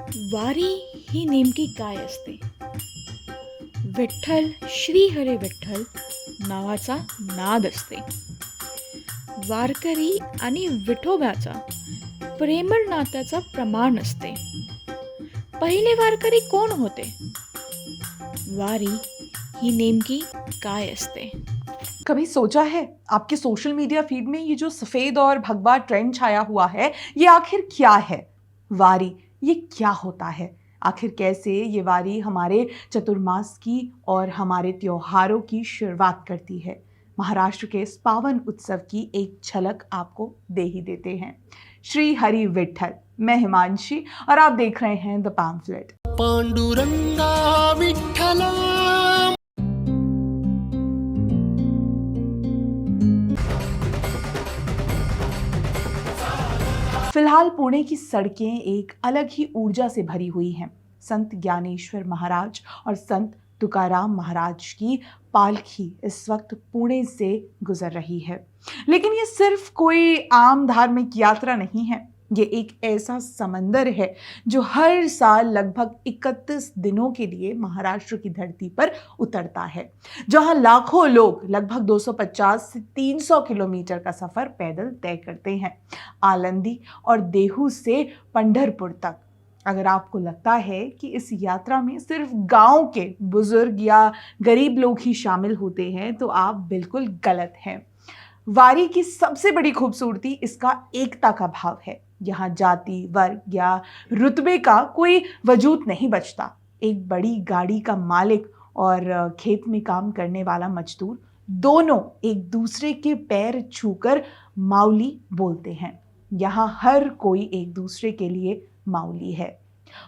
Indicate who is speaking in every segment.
Speaker 1: वारी ही नेमकी काय असते? विठ्ठल श्री हरी विठ्ठल नावाचा नाद असते. वारकरी आणि विठोबाचा प्रेमळ नात्याचा प्रमाण असते. पहिले वारकरी कोण होते? वारी ही नेमकी काय असते?
Speaker 2: कभी सोचा है आपके सोशल मीडिया फीड में ये जो सफेद और भगवा ट्रेंड छाया हुआ है, ये आखिर क्या है? वारी, ये क्या होता है? आखिर कैसे ये वारी हमारे चतुर्मास की और हमारे त्योहारों की शुरुआत करती है? महाराष्ट्र के इस पावन उत्सव की एक झलक आपको दे ही देते हैं। श्री हरि विठ्ठल, मैं हिमांशी और आप देख रहे हैं द पैम्फलेट।
Speaker 3: पांडुरंगा विठ्ठला।
Speaker 2: फिलहाल पुणे की सड़कें एक अलग ही ऊर्जा से भरी हुई हैं। संत ज्ञानेश्वर महाराज और संत तुकाराम महाराज की पालकी इस वक्त पुणे से गुजर रही है। लेकिन ये सिर्फ कोई आम धार्मिक यात्रा नहीं है, ये एक ऐसा समंदर है जो हर साल लगभग 31 दिनों के लिए महाराष्ट्र की धरती पर उतरता है, जहां लाखों लोग लगभग 250 से 300 किलोमीटर का सफर पैदल तय करते हैं, आलंदी और देहू से पंढरपुर तक। अगर आपको लगता है कि इस यात्रा में सिर्फ गांव के बुजुर्ग या गरीब लोग ही शामिल होते हैं, तो आप बिल्कुल गलत हैं। वारी की सबसे बड़ी खूबसूरती इसका एकता का भाव है। यहाँ जाति, वर्ग या रुतबे का कोई वजूद नहीं बचता। एक बड़ी गाड़ी का मालिक और खेत में काम करने वाला मजदूर दोनों एक दूसरे के पैर छूकर माउली बोलते हैं। यहाँ हर कोई एक दूसरे के लिए माउली है।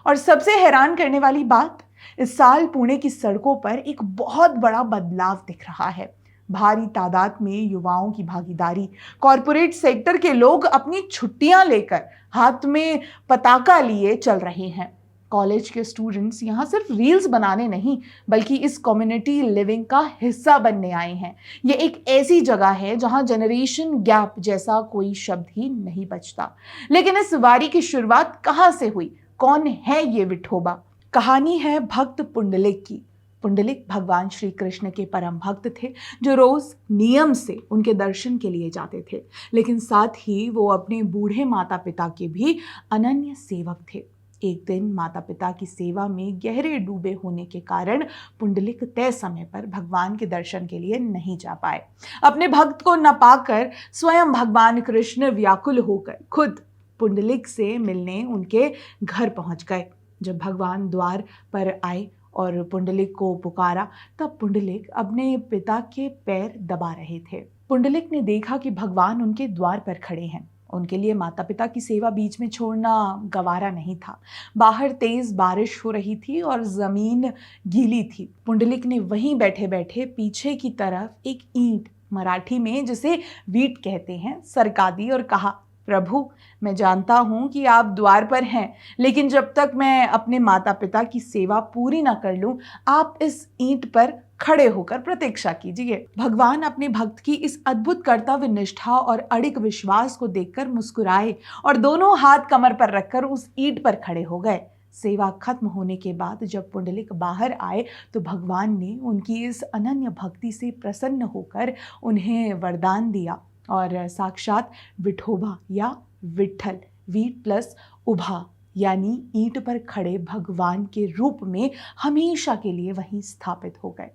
Speaker 2: और सबसे हैरान करने वाली बात, इस साल पुणे की सड़कों पर एक बहुत बड़ा बदलाव दिख रहा है। भारी तादाद में युवाओं की भागीदारी, कॉरपोरेट सेक्टर के लोग अपनी छुट्टियां लेकर हाथ में पताका लिए चल रहे हैं। कॉलेज के स्टूडेंट्स यहाँ सिर्फ रील्स बनाने नहीं, बल्कि इस कम्युनिटी लिविंग का हिस्सा बनने आए हैं। ये एक ऐसी जगह है जहाँ जनरेशन गैप जैसा कोई शब्द ही नहीं बचता। लेकिन इस वारी की शुरुआत कहाँ से हुई? कौन है ये विठोबा? कहानी है भक्त पुंडलिक की। पुंडलिक भगवान श्री कृष्ण के परम भक्त थे, जो रोज नियम से उनके दर्शन के लिए जाते थे, लेकिन साथ ही वो अपने बूढ़े माता पिता के भी अनन्य सेवक थे। एक दिन माता पिता की सेवा में गहरे डूबे होने के कारण पुंडलिक तय समय पर भगवान के दर्शन के लिए नहीं जा पाए। अपने भक्त को न पाकर स्वयं भगवान कृष्ण व्याकुल होकर खुद पुंडलिक से मिलने उनके घर पहुंच गए। जब भगवान द्वार पर आए और पुंडलिक को पुकारा, तब पुंडलिक अपने पिता के पैर दबा रहे थे। पुंडलिक ने देखा कि भगवान उनके द्वार पर खड़े हैं। उनके लिए माता पिता की सेवा बीच में छोड़ना गवारा नहीं था। बाहर तेज बारिश हो रही थी और जमीन गीली थी। पुंडलिक ने वहीं बैठे बैठे पीछे की तरफ एक ईंट, मराठी में जिसे वीट कहते हैं, सरका दी और कहा, प्रभु, मैं जानता हूं कि आप द्वार पर हैं, लेकिन जब तक मैं अपने माता पिता की सेवा पूरी ना कर लूं, आप इस ईंट पर खड़े होकर प्रतीक्षा कीजिए। भगवान अपने भक्त की इस अद्भुत कर्तव्य निष्ठा और अड़िग विश्वास को देखकर मुस्कुराए और दोनों हाथ कमर पर रखकर उस ईंट पर खड़े हो गए। सेवा खत्म होने के बाद जब पुंडलिक बाहर आए, तो भगवान ने उनकी इस अनन्य भक्ति से प्रसन्न होकर उन्हें वरदान दिया और साक्षात विठोबा या विठ्ठल, वीट प्लस उभा, यानी ईंट पर खड़े भगवान के रूप में हमेशा के लिए वहीं स्थापित हो गए।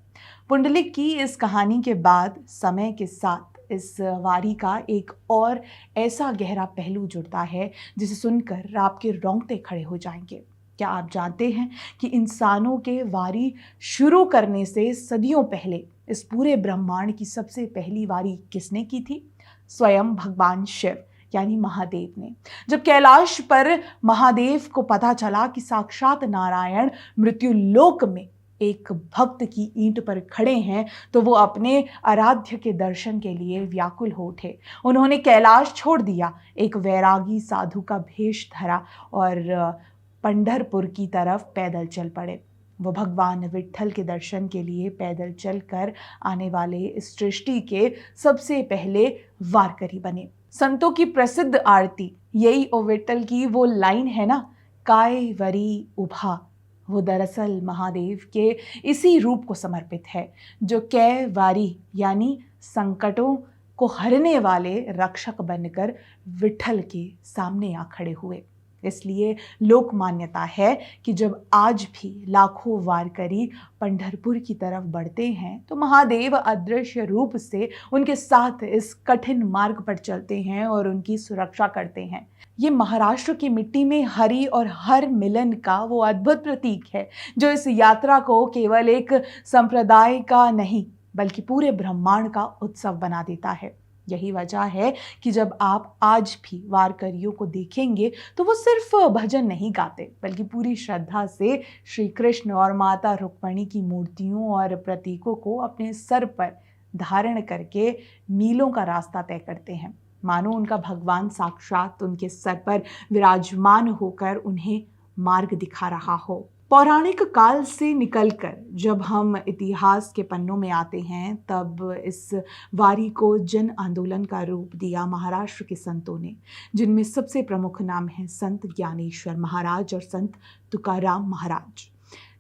Speaker 2: पुंडलिक की इस कहानी के बाद समय के साथ इस वारी का एक और ऐसा गहरा पहलू जुड़ता है जिसे सुनकर आपके रोंगटे खड़े हो जाएंगे। क्या आप जानते हैं कि इंसानों के वारी शुरू करने से सदियों पहले इस पूरे ब्रह्मांड की सबसे पहली वारी किसने की थी? स्वयं भगवान शिव यानी महादेव ने। जब कैलाश पर महादेव को पता चला कि साक्षात नारायण मृत्यु लोक में एक भक्त की ईंट पर खड़े हैं, तो वो अपने आराध्य के दर्शन के लिए व्याकुल हो उठे। उन्होंने कैलाश छोड़ दिया, एक वैरागी साधु का भेष धरा और पंढरपुर की तरफ पैदल चल पड़े। वो भगवान विठ्ठल के दर्शन के लिए पैदल चलकर आने वाले इस सृष्टि के सबसे पहले वारकरी बने। संतों की प्रसिद्ध आरती यही ओ विठ्ठल की वो लाइन है ना, कायवरी उभा वो दरअसल महादेव के इसी रूप को समर्पित है जो कैवारी यानी संकटों को हरने वाले रक्षक बनकर विठल के सामने आ खड़े हुए। इसलिए लोक मान्यता है कि जब आज भी लाखों वारकरी पंढरपुर की तरफ बढ़ते हैं तो महादेव अदृश्य रूप से उनके साथ इस कठिन मार्ग पर चलते हैं और उनकी सुरक्षा करते हैं। ये महाराष्ट्र की मिट्टी में हरि और हर मिलन का वो अद्भुत प्रतीक है जो इस यात्रा को केवल एक संप्रदाय का नहीं बल्कि पूरे ब्रह्मांड का उत्सव बना देता है। यही वजह है कि जब आप आज भी वारकरियों को देखेंगे तो वो सिर्फ भजन नहीं गाते बल्कि पूरी श्रद्धा से श्री कृष्ण और माता रुक्मिणी की मूर्तियों और प्रतीकों को अपने सर पर धारण करके मीलों का रास्ता तय करते हैं, मानो उनका भगवान साक्षात उनके सर पर विराजमान होकर उन्हें मार्ग दिखा रहा हो। पौराणिक काल से निकलकर जब हम इतिहास के पन्नों में आते हैं तब इस वारी को जन आंदोलन का रूप दिया महाराष्ट्र के संतों ने, जिनमें सबसे प्रमुख नाम हैं संत ज्ञानेश्वर महाराज और संत तुकाराम महाराज।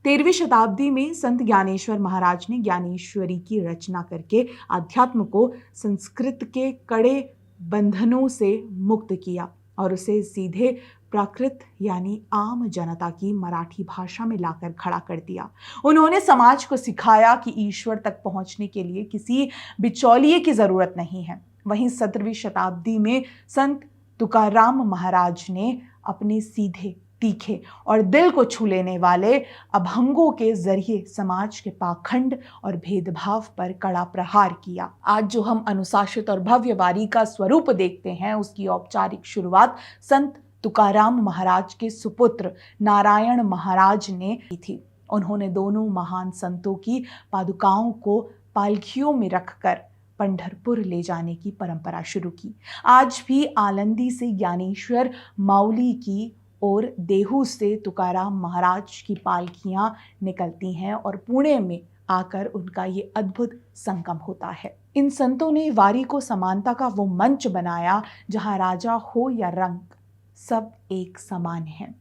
Speaker 2: 13वीं शताब्दी में संत ज्ञानेश्वर महाराज ने ज्ञानेश्वरी की रचना करके अध्यात्म को संस्कृत के कड़े बंधनों से मुक्त किया और उसे सीधे प्राकृत यानी आम जनता की मराठी भाषा में लाकर खड़ा कर दिया। उन्होंने समाज को सिखाया कि ईश्वर तक पहुंचने के लिए किसी बिचौलिए की जरूरत नहीं है। वहीं 17वीं शताब्दी में संत तुकाराम महाराज ने अपने सीधे, तीखे और दिल को छू लेने वाले अभंगों के जरिए समाज के पाखंड और भेदभाव पर कड़ा प्रहार किया। आज जो हम अनुशासित और भव्य वारी का स्वरूप देखते हैं उसकी औपचारिक शुरुआत संत तुकाराम महाराज के सुपुत्र नारायण महाराज ने की थी। उन्होंने दोनों महान संतों की पादुकाओं को पालखियों में रखकर पंढरपुर ले जाने की परंपरा शुरू की। आज भी आलंदी से ज्ञानेश्वर माउली की और देहू से तुकाराम महाराज की पालकियां निकलती हैं और पुणे में आकर उनका ये अद्भुत संगम होता है। इन संतों ने वारी को समानता का वो मंच बनाया जहां राजा हो या रंग सब एक समान हैं।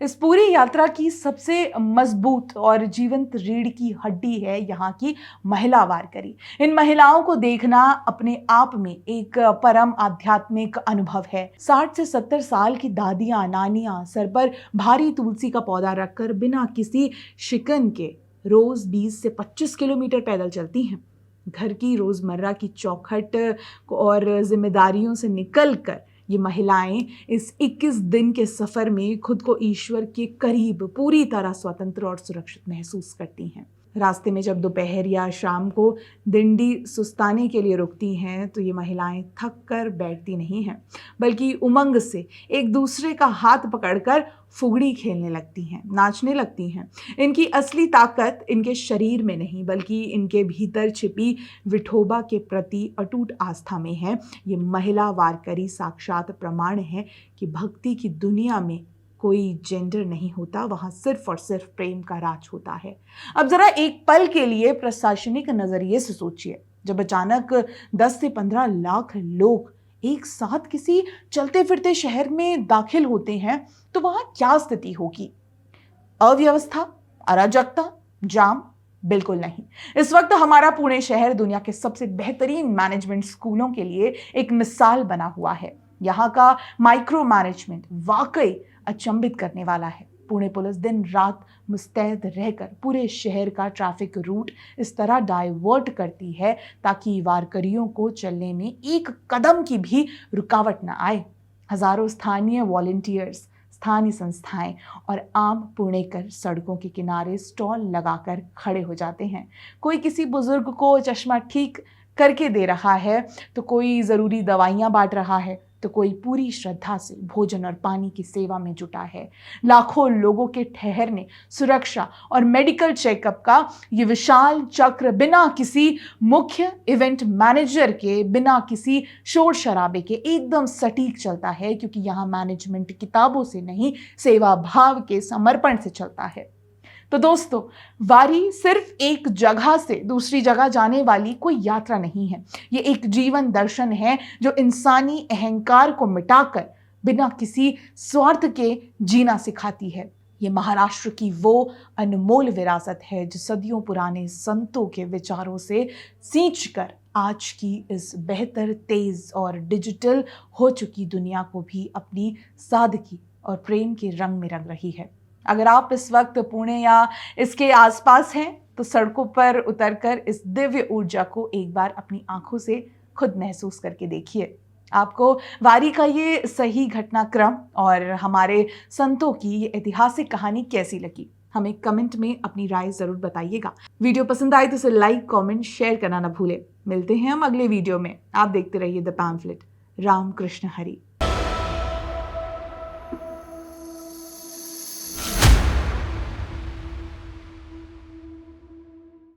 Speaker 2: इस पूरी यात्रा की सबसे मजबूत और जीवंत रीढ़ की हड्डी है यहाँ की महिला वारकरी। इन महिलाओं को देखना अपने आप में एक परम आध्यात्मिक अनुभव है। 60 से 70 साल की दादियाँ, नानियाँ सर पर भारी तुलसी का पौधा रखकर बिना किसी शिकन के रोज 20 से 25 किलोमीटर पैदल चलती हैं। घर की रोजमर्रा की चौखट और जिम्मेदारियों से निकलकर ये महिलाएं इस 21 दिन के सफ़र में खुद को ईश्वर के करीब पूरी तरह स्वतंत्र और सुरक्षित महसूस करती हैं। रास्ते में जब दोपहर या शाम को दिंडी सुस्ताने के लिए रुकती हैं तो ये महिलाएं थक कर बैठती नहीं हैं बल्कि उमंग से एक दूसरे का हाथ पकड़कर फुगड़ी खेलने लगती हैं, नाचने लगती हैं। इनकी असली ताकत इनके शरीर में नहीं बल्कि इनके भीतर छिपी विठोबा के प्रति अटूट आस्था में है। ये महिला वारकरी साक्षात प्रमाण है कि भक्ति की दुनिया में कोई जेंडर नहीं होता, वहाँ सिर्फ और सिर्फ प्रेम का राज होता है। अब जरा एक पल के लिए प्रशासनिक नजरिए से सोचिए, जब अचानक 10 से 15 लाख लोग एक साथ किसी चलते फिरते शहर में दाखिल होते हैं तो वहाँ क्या स्थिति होगी? अव्यवस्था, अराजकता, जाम? बिल्कुल नहीं। इस वक्त हमारा पुणे शहर दुनिया के सबसे बेहतरीन मैनेजमेंट स्कूलों के लिए एक मिसाल बना हुआ है। यहाँ का माइक्रो मैनेजमेंट वाकई अचंभित करने वाला है। पुणे पुलिस दिन रात मुस्तैद रहकर पूरे शहर का ट्रैफिक रूट इस तरह डाइवर्ट करती है ताकि वारकरियों को चलने में एक कदम की भी रुकावट न आए। हजारों स्थानीय वॉलंटियर्स, स्थानीय संस्थाएं और आम पुणेकर सड़कों के किनारे स्टॉल लगाकर खड़े हो जाते हैं। कोई किसी बुजुर्ग को चश्मा ठीक करके दे रहा है तो कोई ज़रूरी दवाइयाँ बांट रहा है तो कोई पूरी श्रद्धा से भोजन और पानी की सेवा में जुटा है। लाखों लोगों के ठहरने, सुरक्षा और मेडिकल चेकअप का ये विशाल चक्र बिना किसी मुख्य इवेंट मैनेजर के, बिना किसी शोर शराबे के एकदम सटीक चलता है, क्योंकि यहाँ मैनेजमेंट किताबों से नहीं, सेवा भाव के समर्पण से चलता है। तो दोस्तों, वारी सिर्फ एक जगह से दूसरी जगह जाने वाली कोई यात्रा नहीं है। ये एक जीवन दर्शन है जो इंसानी अहंकार को मिटाकर बिना किसी स्वार्थ के जीना सिखाती है। ये महाराष्ट्र की वो अनमोल विरासत है जो सदियों पुराने संतों के विचारों से सींचकर आज की इस बेहतर, तेज और डिजिटल हो चुकी दुनिया को भी अपनी सादगी और प्रेम के रंग में रंग रही है। अगर आप इस वक्त पुणे या इसके आसपास हैं तो सड़कों पर उतरकर इस दिव्य ऊर्जा को एक बार अपनी आंखों से खुद महसूस करके देखिए। आपको वारी का ये सही घटनाक्रम और हमारे संतों की ये ऐतिहासिक कहानी कैसी लगी, हमें कमेंट में अपनी राय जरूर बताइएगा। वीडियो पसंद आए तो इसे लाइक, कमेंट, शेयर करना ना भूलें। मिलते हैं हम अगले वीडियो में। आप देखते रहिए द पैम्फलेट। राम कृष्ण हरी।